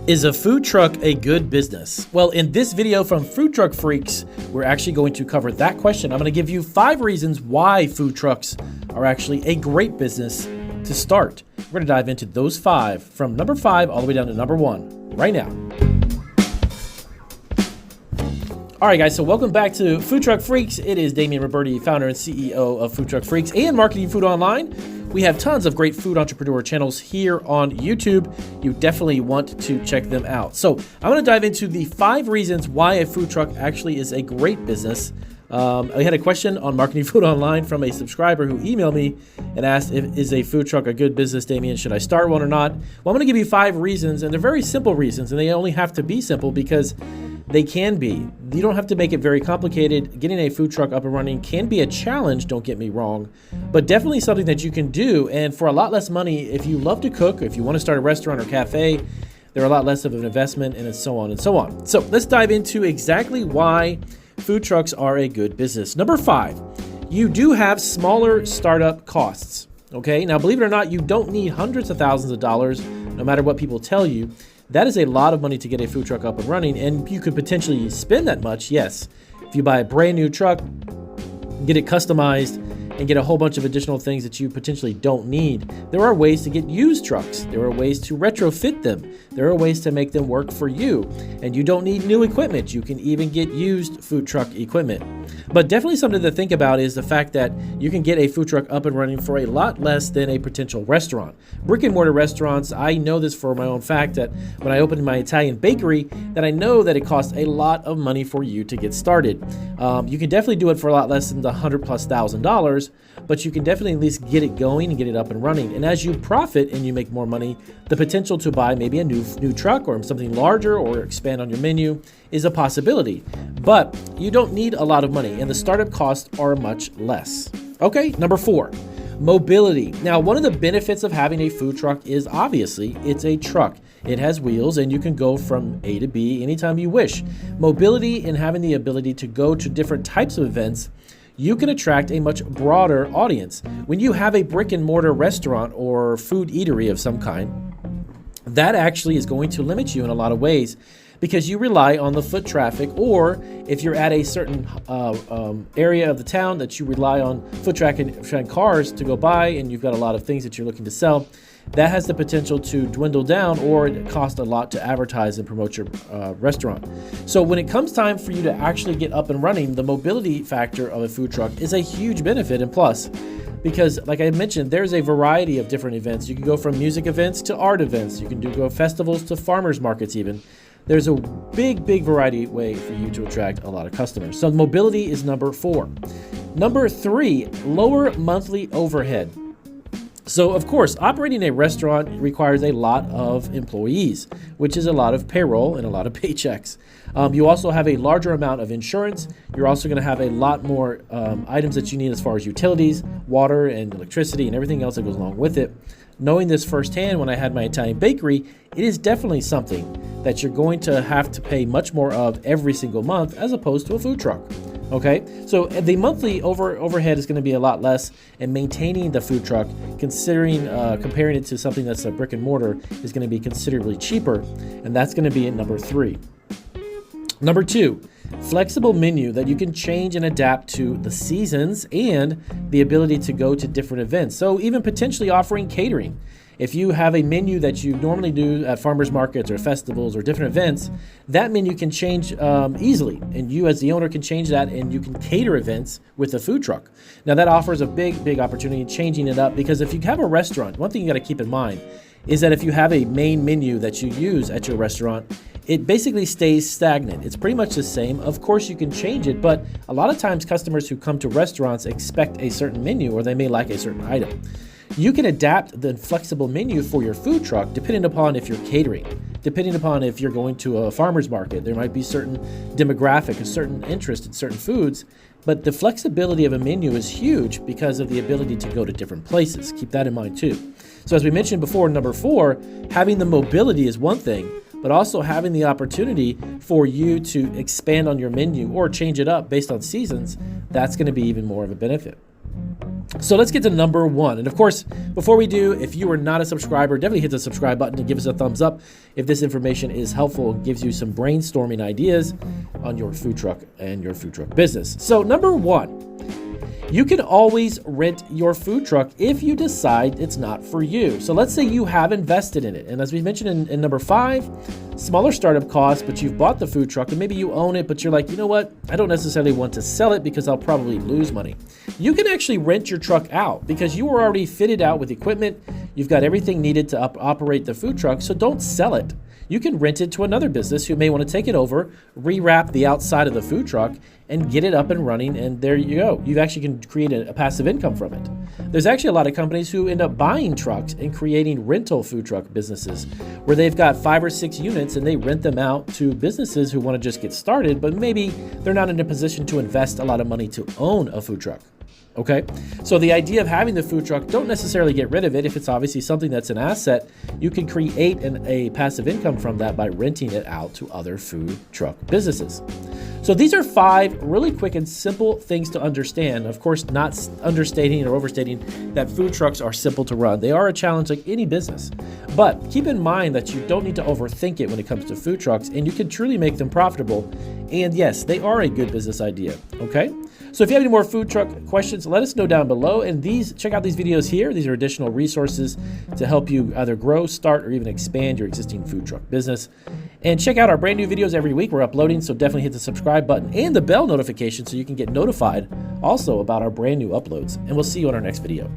Is a food truck a good business? Well, in this video from Food Truck Freaks, we're actually going to cover that question. I'm going to give you 5 reasons why food trucks are actually a great business to start. We're going to dive into those 5 from number 5 all the way down to number 1 right now. All right, guys, so welcome back to Food Truck Freaks. It is Damian Roberti, founder and CEO of Food Truck Freaks and Marketing Food Online. We have tons of great food entrepreneur channels here on YouTube. You definitely want to check them out. So I'm going to dive into the 5 reasons why a food truck actually is a great business. I had a question on Marketing Food Online from a subscriber who emailed me and asked, is a food truck a good business, Damian? Should I start one or not? Well, I'm going to give you 5 reasons, and they're very simple reasons, and they only have to be simple because they can be. You don't have to make it very complicated. Getting a food truck up and running can be a challenge, don't get me wrong, but definitely something that you can do. And for a lot less money, if you love to cook, if you want to start a restaurant or cafe, they're a lot less of an investment, and so on and so on. So let's dive into exactly why food trucks are a good business. Number 5, you do have smaller startup costs. Okay, now believe it or not, you don't need hundreds of thousands of dollars, no matter what people tell you. That is a lot of money to get a food truck up and running, and you could potentially spend that much, yes. If you buy a brand new truck, get it customized, and get a whole bunch of additional things that you potentially don't need. There are ways to get used trucks. There are ways to retrofit them. There are ways to make them work for you. And you don't need new equipment. You can even get used food truck equipment. But definitely something to think about is the fact that you can get a food truck up and running for a lot less than a potential restaurant. Brick and mortar restaurants, I know this for my own fact that when I opened my Italian bakery, that I know that it costs a lot of money for you to get started. You can definitely do it for a lot less than the $100,000+, but you can definitely at least get it going and get it up and running. And as you profit and you make more money, the potential to buy maybe a new truck or something larger or expand on your menu is a possibility. But you don't need a lot of money, and the startup costs are much less. Okay, number 4, mobility. Now, one of the benefits of having a food truck is obviously it's a truck. It has wheels, and you can go from A to B anytime you wish. Mobility and having the ability to go to different types of events, you can attract a much broader audience. When you have a brick and mortar restaurant or food eatery of some kind, that actually is going to limit you in a lot of ways because you rely on the foot traffic, or if you're at a certain area of the town that you rely on foot traffic and cars to go by, and you've got a lot of things that you're looking to sell, that has the potential to dwindle down, or it costs a lot to advertise and promote your restaurant. So when it comes time for you to actually get up and running, the mobility factor of a food truck is a huge benefit and plus. Because like I mentioned, there's a variety of different events. You can go from music events to art events. You can go festivals to farmers markets even. There's a big variety way for you to attract a lot of customers. So mobility is number 4. Number 3, lower monthly overhead. So, of course, operating a restaurant requires a lot of employees, which is a lot of payroll and a lot of paychecks. You also have a larger amount of insurance. You're also going to have a lot more items that you need as far as utilities, water and electricity and everything else that goes along with it. Knowing this firsthand when I had my Italian bakery, it is definitely something that you're going to have to pay much more of every single month as opposed to a food truck. Okay, so the monthly overhead is going to be a lot less, and maintaining the food truck, comparing it to something that's a brick and mortar, is going to be considerably cheaper, and that's going to be at number 3. Number 2, flexible menu that you can change and adapt to the seasons and the ability to go to different events. So even potentially offering catering. If you have a menu that you normally do at farmers markets or festivals or different events, that menu can change easily. And you as the owner can change that, and you can cater events with a food truck. Now that offers a big opportunity changing it up, because if you have a restaurant, one thing you got to keep in mind is that if you have a main menu that you use at your restaurant, it basically stays stagnant. It's pretty much the same. Of course, you can change it, but a lot of times customers who come to restaurants expect a certain menu, or they may like a certain item. You can adapt the flexible menu for your food truck depending upon if you're catering, depending upon if you're going to a farmer's market. There might be certain demographic, a certain interest in certain foods, but the flexibility of a menu is huge because of the ability to go to different places. Keep that in mind too. So as we mentioned before, number 4, having the mobility is one thing, but also having the opportunity for you to expand on your menu or change it up based on seasons, that's going to be even more of a benefit. So let's get to number one. And of course, before we do, if you are not a subscriber, definitely hit the subscribe button and give us a thumbs up if this information is helpful and gives you some brainstorming ideas on your food truck and your food truck business. So number one, you can always rent your food truck if you decide it's not for you. So let's say you have invested in it. And as we mentioned in number 5, smaller startup costs, but you've bought the food truck and maybe you own it, but you're like, you know what? I don't necessarily want to sell it because I'll probably lose money. You can actually rent your truck out because you are already fitted out with equipment. You've got everything needed to operate the food truck. So don't sell it. You can rent it to another business who may want to take it over, rewrap the outside of the food truck, and get it up and running, and there you go. You actually can create a passive income from it. There's actually a lot of companies who end up buying trucks and creating rental food truck businesses where they've got 5 or 6 units and they rent them out to businesses who want to just get started, but maybe they're not in a position to invest a lot of money to own a food truck. Okay, so the idea of having the food truck, don't necessarily get rid of it. If it's obviously something that's an asset, you can create a passive income from that by renting it out to other food truck businesses. So these are 5 really quick and simple things to understand. Of course, not understating or overstating that food trucks are simple to run. They are a challenge like any business. But keep in mind that you don't need to overthink it when it comes to food trucks, and you can truly make them profitable. And yes, they are a good business idea, okay? So if you have any more food truck questions, let us know down below. And check out these videos here. These are additional resources to help you either grow, start, or even expand your existing food truck business. And check out our brand new videos every week we're uploading, so definitely hit the subscribe button and the bell notification so you can get notified also about our brand new uploads. And we'll see you on our next video.